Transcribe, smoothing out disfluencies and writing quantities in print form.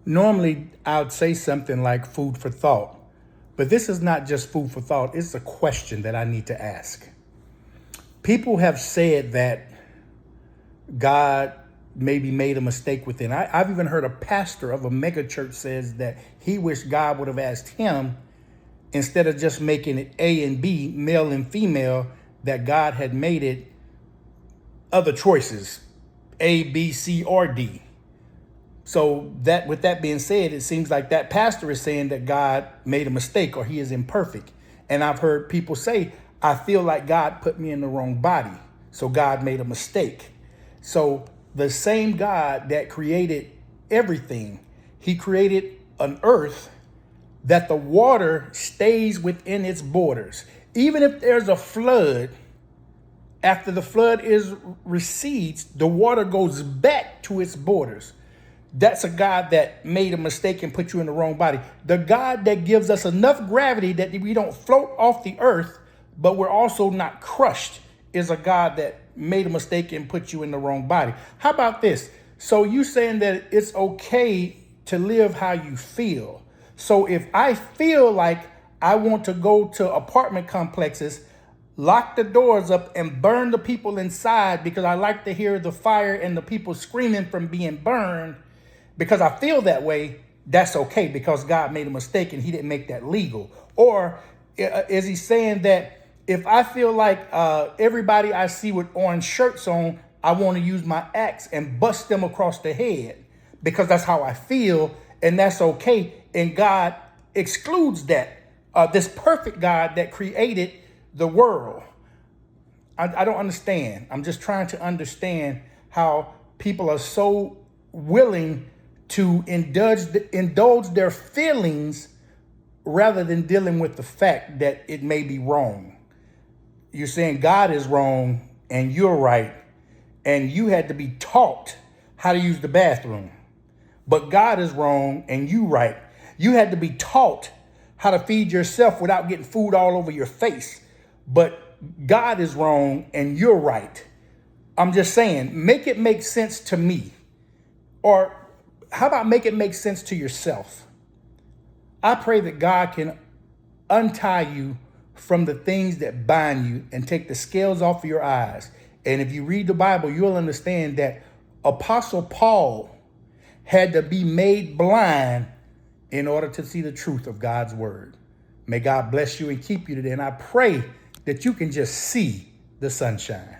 Normally, I'd say something like food for thought, but this is not just food for thought. It's a question that I need to ask. People have said that God maybe made a mistake within. I've even heard a pastor of a megachurch says that he wished God would have asked him, instead of just making it A and B, male and female, that God had made it other choices, A, B, C, or D. So that, with that being said, it seems like that pastor is saying that God made a mistake or he is imperfect. And I've heard people say, I feel like God put me in the wrong body, so God made a mistake. So the same God that created everything, he created an earth that the water stays within its borders. Even if there's a flood, after the flood is recedes, the water goes back to its borders. That's a God that made a mistake and put you in the wrong body. The God that gives us enough gravity that we don't float off the earth, but we're also not crushed, is a God that made a mistake and put you in the wrong body. How about this? So you saying that it's okay to live how you feel. So if I feel like I want to go to apartment complexes, lock the doors up and burn the people inside because I like to hear the fire and the people screaming from being burned, because I feel that way, that's okay because God made a mistake and he didn't make that legal? Or is he saying that if I feel like everybody I see with orange shirts on, I want to use my axe and bust them across the head because that's how I feel and that's okay? And God excludes that, this perfect God that created the world. I don't understand. I'm just trying to understand how people are so willing to indulge their feelings rather than dealing with the fact that it may be wrong. You're saying God is wrong and you're right, and you had to be taught how to use the bathroom. But God is wrong and you right. You had to be taught how to feed yourself without getting food all over your face. But God is wrong and you're right. I'm just saying, make it make sense to me. Or how about make it make sense to yourself? I pray that God can untie you from the things that bind you and take the scales off of your eyes. And if you read the Bible, you'll understand that Apostle Paul had to be made blind in order to see the truth of God's word. May God bless you and keep you today. And I pray that you can just see the sunshine.